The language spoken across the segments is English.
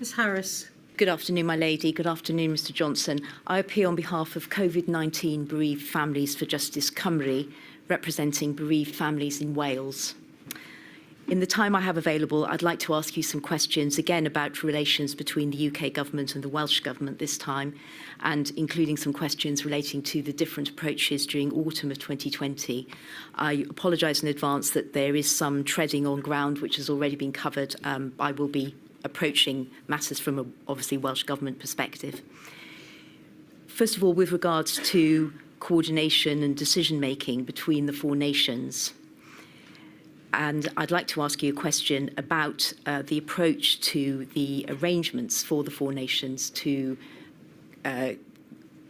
Ms Harris. Good afternoon, my lady. Good afternoon, Mr Johnson. I appeal on behalf of COVID-19 Bereaved Families for Justice Cymru, representing bereaved families in Wales. In the time I have available, I'd like to ask you some questions, again, about relations between the UK government and the Welsh government this time, and including some questions relating to the different approaches during autumn of 2020. I apologise in advance that there is some treading on ground which has already been covered. I will be approaching matters from a, obviously, Welsh Government perspective. First of all, with regards to coordination and decision-making between the four nations, and I'd like to ask you a question about the approach to the arrangements for the four nations to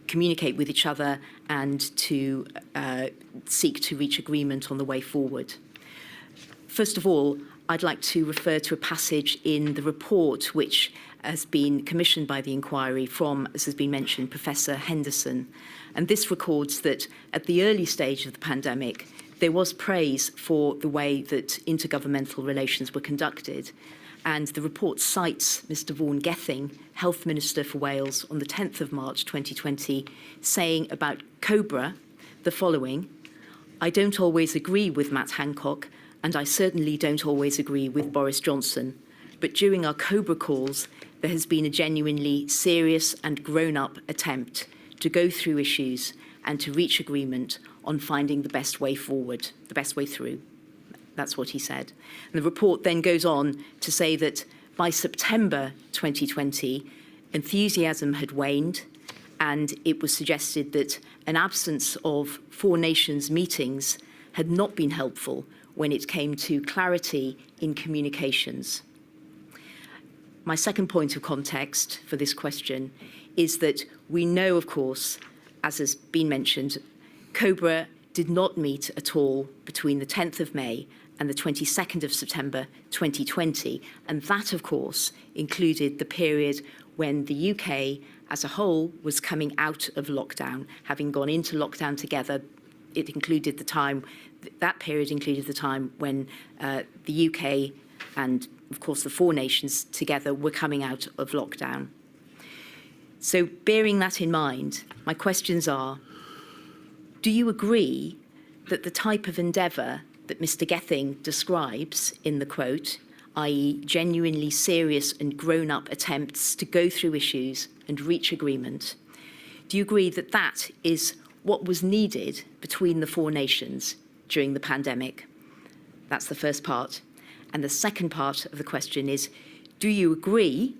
communicate with each other and to seek to reach agreement on the way forward. First of all, I'd like to refer to a passage in the report which has been commissioned by the inquiry from, as has been mentioned, Professor Henderson. And this records that at the early stage of the pandemic, there was praise for the way that intergovernmental relations were conducted. And the report cites Mr Vaughan Gething, Health Minister for Wales, on the 10th of March 2020, saying about COBRA the following: "I don't always agree with Matt Hancock, and I certainly don't always agree with Boris Johnson. But during our COBRA calls, there has been a genuinely serious and grown-up attempt to go through issues and to reach agreement on finding the best way forward, the best way through." That's what he said. And the report then goes on to say that by September 2020, enthusiasm had waned, and it was suggested that an absence of four nations meetings had not been helpful when it came to clarity in communications. My second point of context for this question is that we know, of course, as has been mentioned, COBRA did not meet at all between the 10th of May and the 22nd of September 2020. And that, of course, included the period when the UK as a whole was coming out of lockdown, having gone into lockdown together. It included the time, that period included the time when the UK and, of course, the four nations together were coming out of lockdown. So bearing that in mind, my questions are: do you agree that the type of endeavour that Mr Gething describes in the quote, i.e. genuinely serious and grown-up attempts to go through issues and reach agreement, do you agree that that is what was needed between the four nations during the pandemic? That's the first part. And the second part of the question is, do you agree,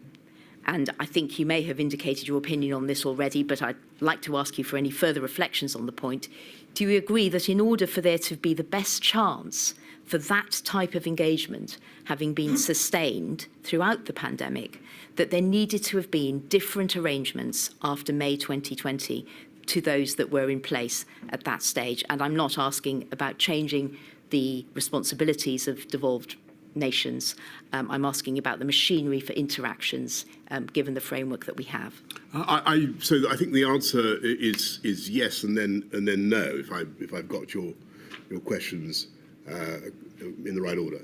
and I think you may have indicated your opinion on this already, but I'd like to ask you for any further reflections on the point, do you agree that in order for there to be the best chance for that type of engagement having been sustained throughout the pandemic, that there needed to have been different arrangements after May 2020 to those that were in place at that stage? And I'm not asking about changing the responsibilities of devolved nations. I'm asking about the machinery for interactions, given the framework that we have. So I think the answer is yes and then no, if I've got your questions in the right order.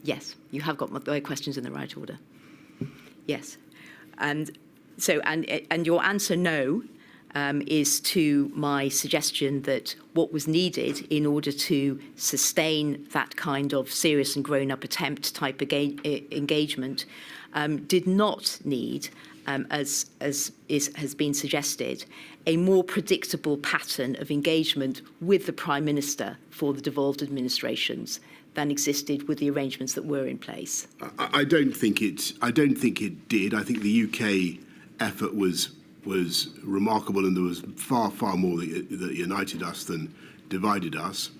Yes, you have got my questions in the right order. Yes, and so and your answer no is to my suggestion that what was needed in order to sustain that kind of serious and grown-up attempt type engagement did not need, as has been suggested, a more predictable pattern of engagement with the Prime Minister for the devolved administrations than existed with the arrangements that were in place. I don't think it did. I think the UK effort was remarkable, and there was far more that united us than divided us.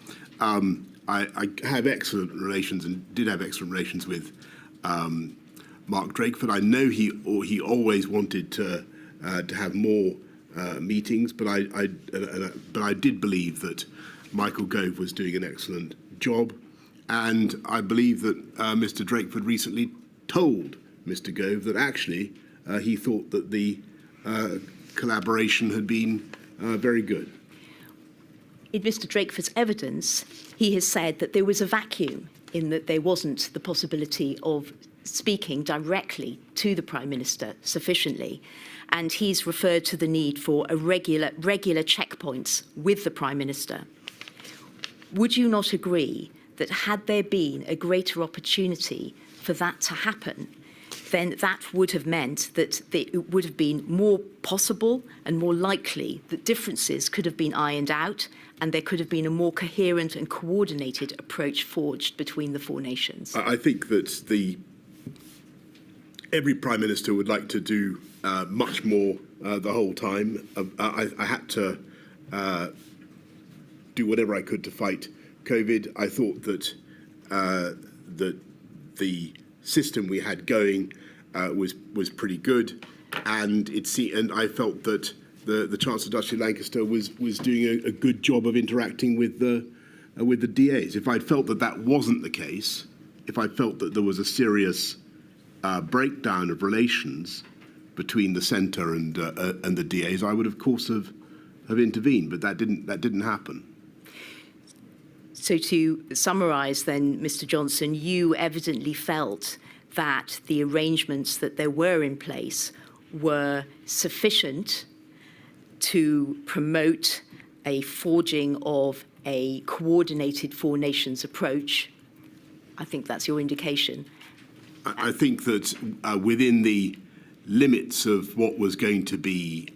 I have excellent relations and did have excellent relations with Mark Drakeford. I know he always wanted to have more meetings, but I did believe that Michael Gove was doing an excellent job, and I believe that Mr Drakeford recently told Mr Gove that actually he thought that the collaboration had been very good. In Mr Drakeford's evidence, he has said that there was a vacuum in that there wasn't the possibility of speaking directly to the Prime Minister sufficiently. And he's referred to the need for regular checkpoints with the Prime Minister. Would you not agree that had there been a greater opportunity for that to happen, then that would have meant that it would have been more possible and more likely that differences could have been ironed out and there could have been a more coherent and coordinated approach forged between the four nations? I think that every Prime Minister would like to do much more the whole time. I had to do whatever I could to fight COVID. I thought that that the system we had going was pretty good, and I felt that the Chancellor Duchy Lancaster was doing a good job of interacting with the DAs. If I'd felt that wasn't the case, if I felt that there was a serious breakdown of relations between the centre and the DAs, I would of course have intervened, but that didn't happen. So to summarise then, Mr Johnson, you evidently felt that the arrangements that there were in place were sufficient to promote a forging of a coordinated four nations approach. I think that's your indication. I think that within the limits of what was going to be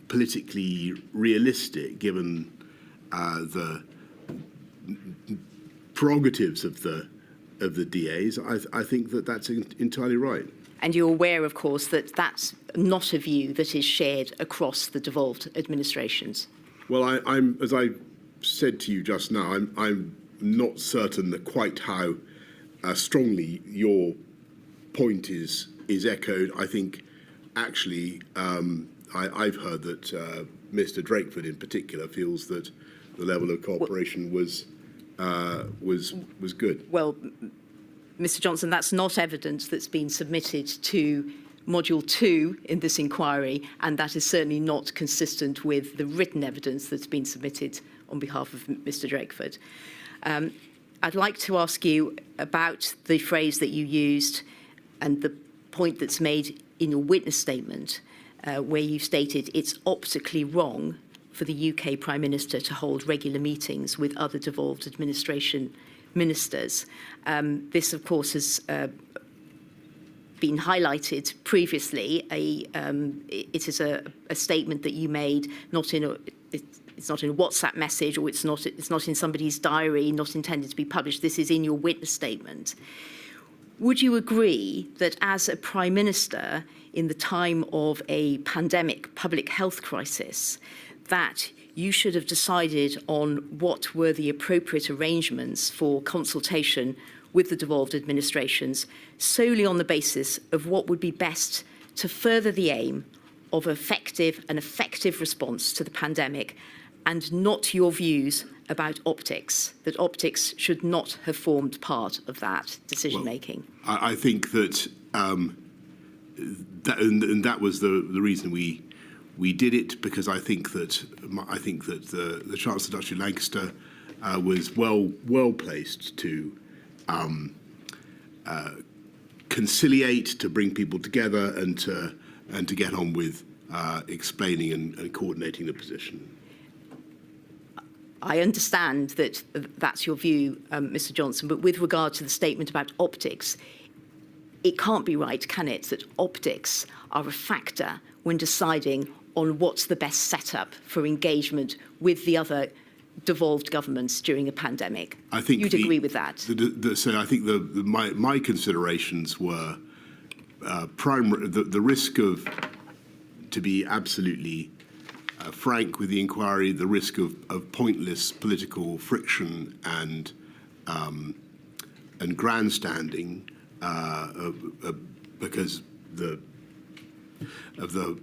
politically realistic, given the prerogatives of the DAs, I think that that's entirely right. And you're aware, of course, that that's not a view that is shared across the devolved administrations. Well, I'm as I said to you just now, I'm not certain that quite how strongly your point is echoed. I think actually I've heard that Mr Drakeford in particular feels that the level of cooperation was good. Well, Mr Johnson, that's not evidence that's been submitted to Module 2 in this inquiry, and that is certainly not consistent with the written evidence that's been submitted on behalf of Mr Drakeford. I'd like to ask you about the phrase that you used and the point that's made in your witness statement, where you stated it's optically wrong for the UK Prime Minister to hold regular meetings with other devolved administration ministers. This, of course, has been highlighted previously. It is a statement that you made, it's not in a WhatsApp message, or it's not in somebody's diary, not intended to be published. This is in your witness statement. Would you agree that as a Prime Minister in the time of a pandemic public health crisis, that you should have decided on what were the appropriate arrangements for consultation with the devolved administrations solely on the basis of what would be best to further the aim of an effective response to the pandemic, and not your views about optics, that optics should not have formed part of that decision-making? Well, I think that, that was the reason we did it, because I think that the Chancellor Duchy Lancaster was well placed to conciliate, to bring people together, and to get on with explaining and coordinating the position. I understand that that's your view, Mr Johnson, but with regard to the statement about optics, it can't be right, can it, that optics are a factor when deciding on what's the best setup for engagement with the other devolved governments during a pandemic? I think you'd agree with that. So I think my considerations were primary, the risk of, to be absolutely frank with the inquiry, the risk of pointless political friction and grandstanding because of the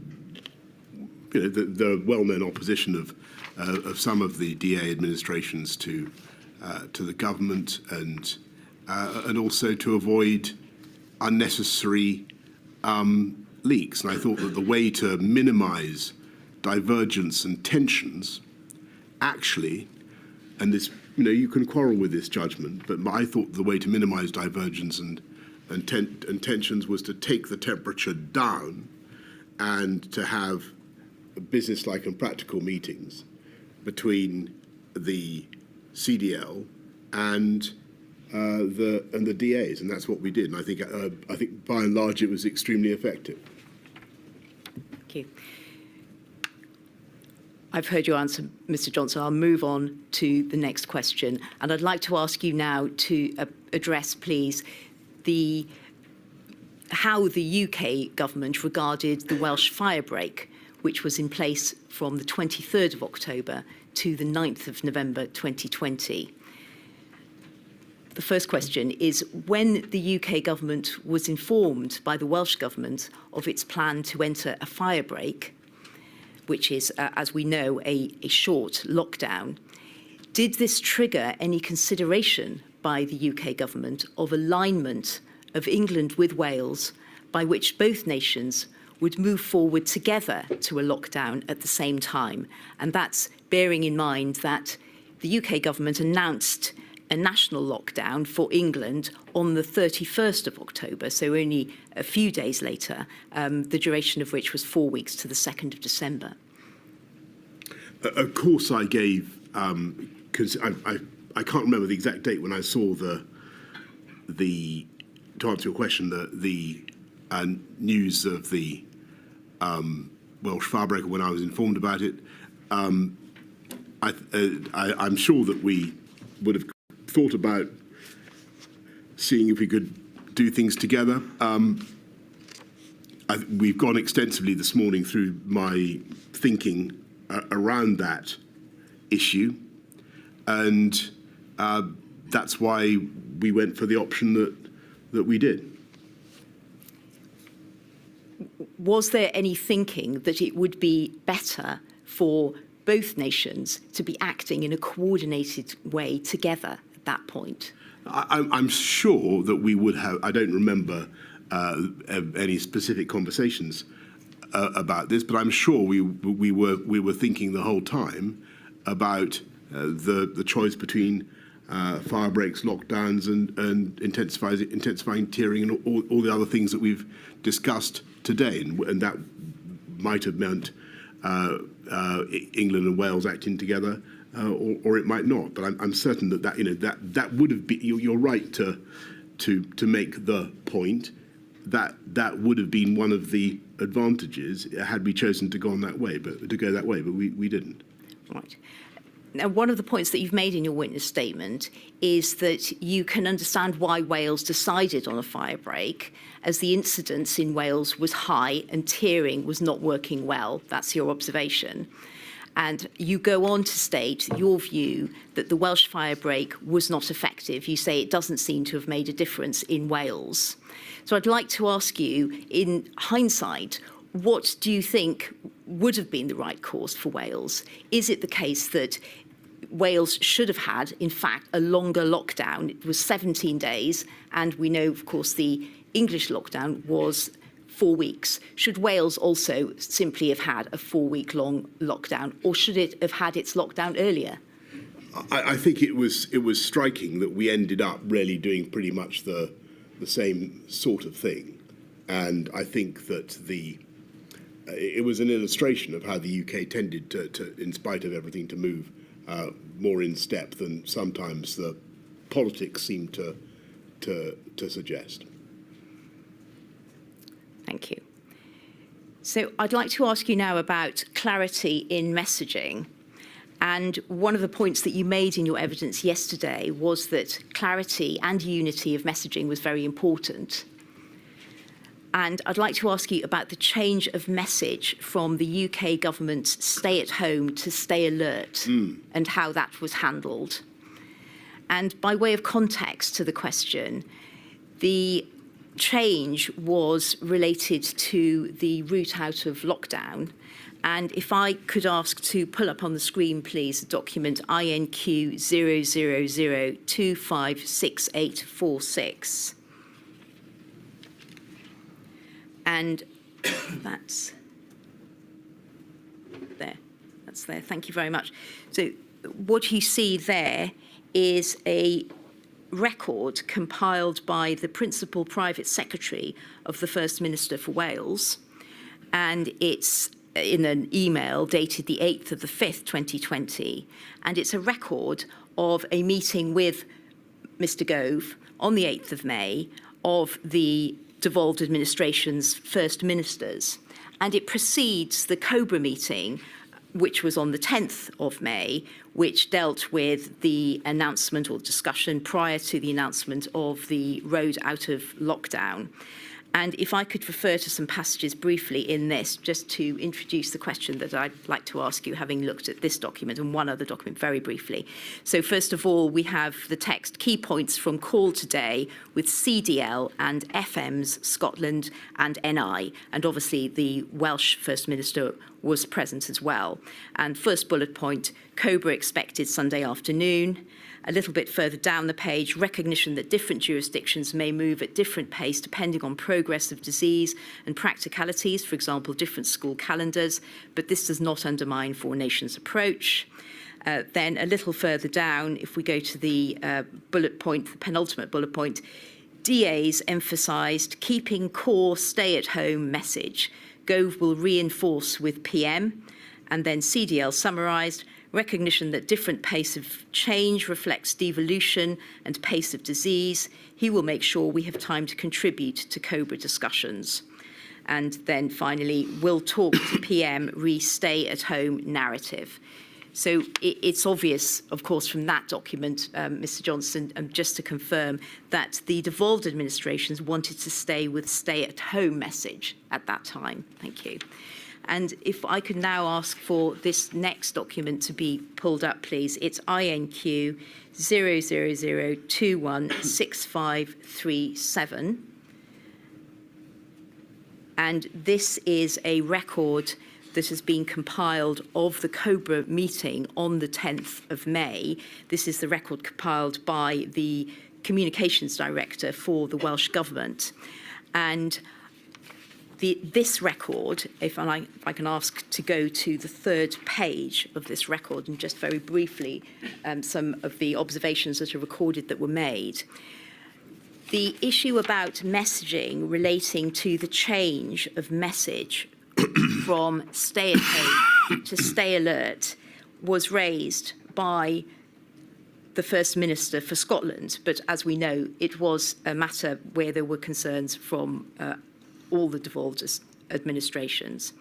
well-known opposition of some of the DA administrations to the government, and also to avoid unnecessary leaks. And I thought that the way to minimise divergence and tensions, actually, and this, you can quarrel with this judgment, but I thought the way to minimise divergence and intentions was to take the temperature down and to have business-like and practical meetings between the CDL and the DAs, and that's what we did. And I think by and large it was extremely effective. Thank you. I've heard your answer, Mr. Johnson. I'll move on to the next question, and I'd like to ask you now to address, please, how the UK government regarded the Welsh firebreak, which was in place from the 23rd of October to the 9th of November 2020. The first question is, when the UK government was informed by the Welsh government of its plan to enter a firebreak, which is, as we know, a short lockdown, did this trigger any consideration by the UK government of alignment of England with Wales, by which both nations would move forward together to a lockdown at the same time? And that's bearing in mind that the UK government announced a national lockdown for England on the 31st of October, so only a few days later, the duration of which was 4 weeks to the 2nd of December. Of course I gave, because I can't remember the exact date when I saw to answer your question, the news of the Welsh firebreak, when I was informed about it. I'm sure that we would have thought about seeing if we could do things together. We've gone extensively this morning through my thinking around that issue, and that's why we went for the option that we did. Was there any thinking that it would be better for both nations to be acting in a coordinated way together at that point? I'm sure that we would have. I don't remember any specific conversations about this, but I'm sure we were thinking the whole time about the choice between fire breaks, lockdowns, and intensifying tiering, and all the other things that we've discussed today, and that might have meant England and Wales acting together, or it might not. But I'm certain that would have been. You're right to make the point that would have been one of the advantages had we chosen to go that way, but we didn't. Right. Now, one of the points that you've made in your witness statement is that you can understand why Wales decided on a firebreak, as the incidence in Wales was high and tiering was not working well. That's your observation. And you go on to state your view that the Welsh firebreak was not effective. You say it doesn't seem to have made a difference in Wales. So I'd like to ask you, in hindsight, what do you think would have been the right course for Wales? Is it the case that Wales should have had, in fact, a longer lockdown? It was 17 days, and we know, of course, the English lockdown was 4 weeks. Should Wales also simply have had a 4-week-long lockdown, or should it have had its lockdown earlier? I think it was striking that we ended up really doing pretty much the same sort of thing, and I think that it was an illustration of how the UK tended to, in spite of everything, to move more in step than sometimes the politics seem to suggest. Thank you. So I'd like to ask you now about clarity in messaging. And one of the points that you made in your evidence yesterday was that clarity and unity of messaging was very important. And I'd like to ask you about the change of message from the UK government's stay at home to stay alert, and how that was handled. And by way of context to the question, the change was related to the route out of lockdown. And if I could ask to pull up on the screen, please, document INQ 000256846. And that's there. That's there. Thank you very much. So what you see there is a record compiled by the Principal Private Secretary of the First Minister for Wales, and it's in an email dated the 8th of the 5th, 2020, and it's a record of a meeting with Mr. Gove on the 8th of May of the devolved administration's first ministers. And it precedes the COBRA meeting, which was on the 10th of May, which dealt with the announcement or discussion prior to the announcement of the road out of lockdown. And if I could refer to some passages briefly in this, just to introduce the question that I'd like to ask you, having looked at this document and one other document very briefly. So first of all, we have the text, key points from call today with CDL and FM's Scotland and NI. And obviously the Welsh First Minister was present as well. And first bullet point, COBRA expected Sunday afternoon. A little bit further down the page, recognition that different jurisdictions may move at different pace depending on progress of disease and practicalities, for example, different school calendars, but this does not undermine Four Nations' approach. Then a little further down, if we go to the bullet point, the penultimate bullet point, DAs emphasised keeping core stay-at-home message. Gove will reinforce with PM, and then CDL summarised, recognition that different pace of change reflects devolution and pace of disease. He will make sure we have time to contribute to COBRA discussions. And then finally, will talk to PM re-stay-at-home narrative. So it's obvious, of course, from that document, Mr. Johnson, just to confirm that the devolved administrations wanted to stay with stay-at-home message at that time. Thank you. And if I could now ask for this next document to be pulled up, please. It's INQ 000216537. And this is a record that has been compiled of the COBRA meeting on the 10th of May. This is the record compiled by the Communications Director for the Welsh Government. And this record, if I can ask to go to the third page of this record, and just very briefly, some of the observations that are recorded that were made. The issue about messaging relating to the change of message from stay at home to stay alert was raised by the First Minister for Scotland, but as we know, it was a matter where there were concerns from all the devolved administrations.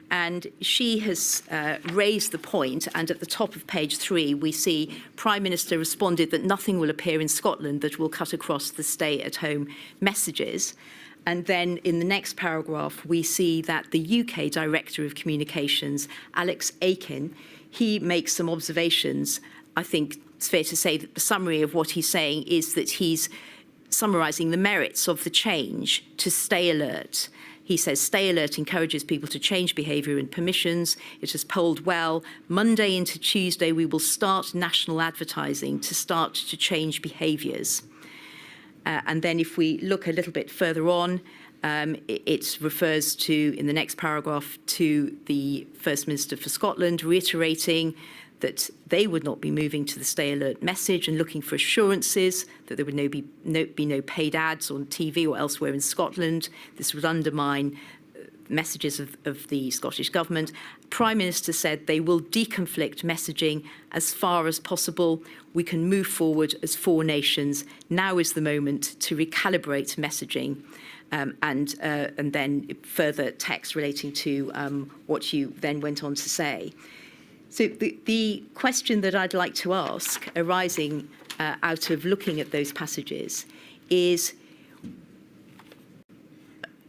And she has raised the point, and at the top of page 3, we see Prime Minister responded that nothing will appear in Scotland that will cut across the stay-at-home messages. And then in the next paragraph, we see that the UK Director of Communications, Alex Aiken, he makes some observations. I think it's fair to say that the summary of what he's saying is that he's summarising the merits of the change to stay alert. He says, stay alert encourages people to change behaviour and permissions. It has polled well. Monday into Tuesday, we will start national advertising to start to change behaviours. And then if we look a little bit further on, it refers to, in the next paragraph, to the First Minister for Scotland, reiterating that they would not be moving to the stay alert message and looking for assurances that there would be no paid ads on TV or elsewhere in Scotland. This would undermine messages of the Scottish Government. Prime Minister said they will deconflict messaging as far as possible. We can move forward as Four Nations. Now is the moment to recalibrate messaging. And then further text relating to what you then went on to say. So the question that I'd like to ask, arising out of looking at those passages, is,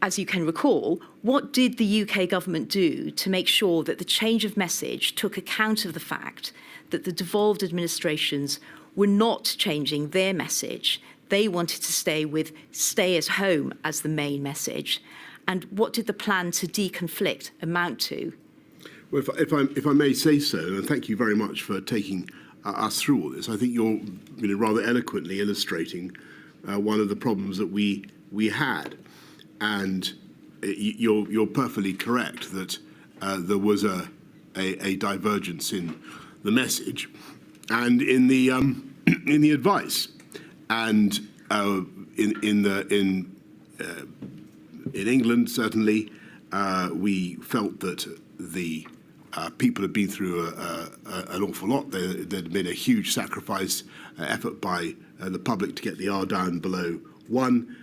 as you can recall, what did the UK government do to make sure that the change of message took account of the fact that the devolved administrations were not changing their message? They wanted to stay with stay at home as the main message. And what did the plan to deconflict amount to? Well, if I may say so, and thank you very much for taking us through all this. I think you're rather eloquently illustrating one of the problems that we had, and you're perfectly correct that there was a divergence in the message and in the advice. And in England, certainly, we felt that the people had been through an awful lot. There'd been a huge sacrifice effort by the public to get the R down below 1.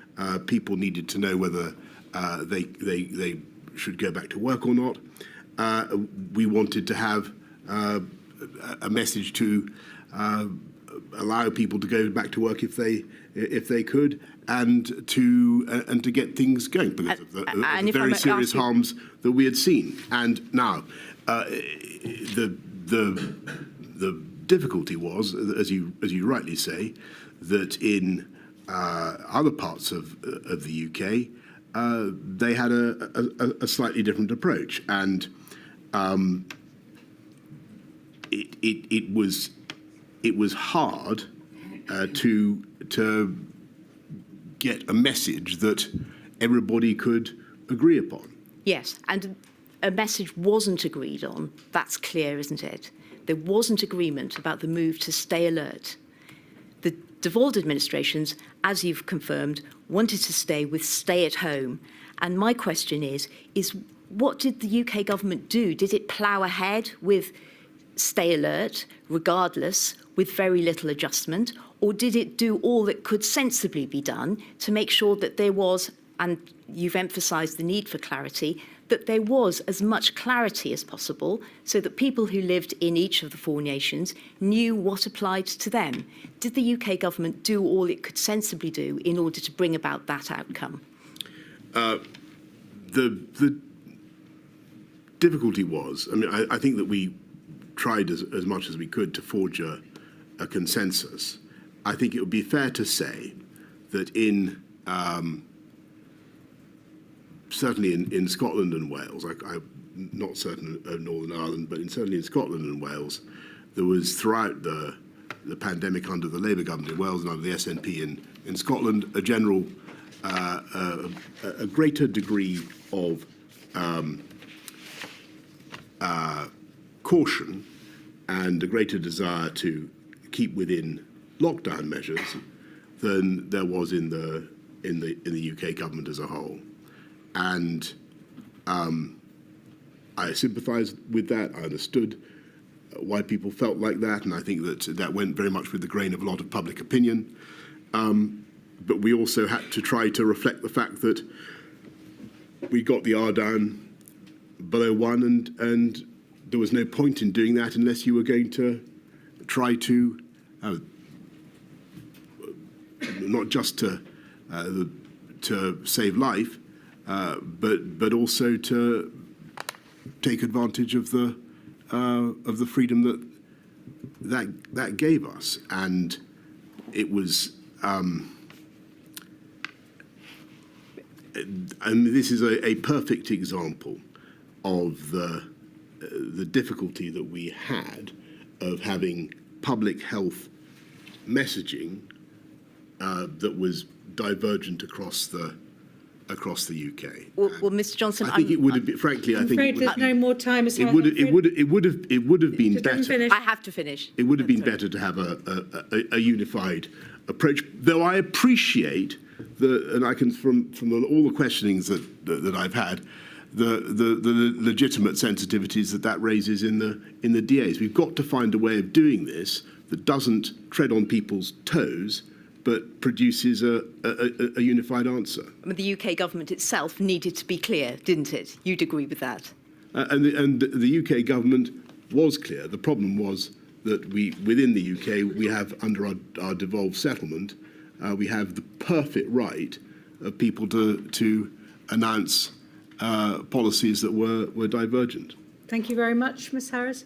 People needed to know whether they should go back to work or not. We wanted to have a message to allow people to go back to work if they could, and to get things going because of the very serious harms that we had seen. And now, the difficulty was, as you rightly say, that in other parts of the UK, they had a slightly different approach, and it was hard to get a message that everybody could agree upon. Yes, and a message wasn't agreed on. That's clear, isn't it? There wasn't agreement about the move to stay alert. The devolved administrations, as you've confirmed, wanted to stay with stay at home. And my question is what did the UK government do? Did it plough ahead with stay alert, regardless, with very little adjustment? Or did it do all that could sensibly be done to make sure that there was, and you've emphasised the need for clarity, that there was as much clarity as possible so that people who lived in each of the 4 nations knew what applied to them? Did the UK government do all it could sensibly do in order to bring about that outcome? The difficulty was, I mean, I think that we tried as much as we could to forge a consensus. I think it would be fair to say that certainly in Scotland and Wales, I'm not certain of Northern Ireland, but certainly in Scotland and Wales, there was throughout the pandemic under the Labour government in Wales and under the SNP in Scotland a general, a greater degree of caution and a greater desire to keep within lockdown measures than there was in the UK government as a whole. And I sympathised with that. I understood why people felt like that, and I think that went very much with the grain of a lot of public opinion. But we also had to try to reflect the fact that we got the R down below 1, and there was no point in doing that unless you were going to try to not just to save life, but also to take advantage of the freedom that gave us. And it was, and this is a perfect example of the difficulty that we had of having public health messaging that was divergent across the UK. Well, Mr. Johnson, I think it would have been, frankly, I'm afraid there's no more time. It would have been better. I have to finish. It would have been better to have a unified approach. Though I appreciate and I can from all the questionings that I've had, the legitimate sensitivities that raises in the DAs. We've got to find a way of doing this that doesn't tread on people's toes, but produces a unified answer. I mean, the UK government itself needed to be clear, didn't it? You'd agree with that? And the UK government was clear. The problem was that within the UK, we have, under our devolved settlement, we have the perfect right of people to announce policies that were divergent. Thank you very much, Ms. Harris.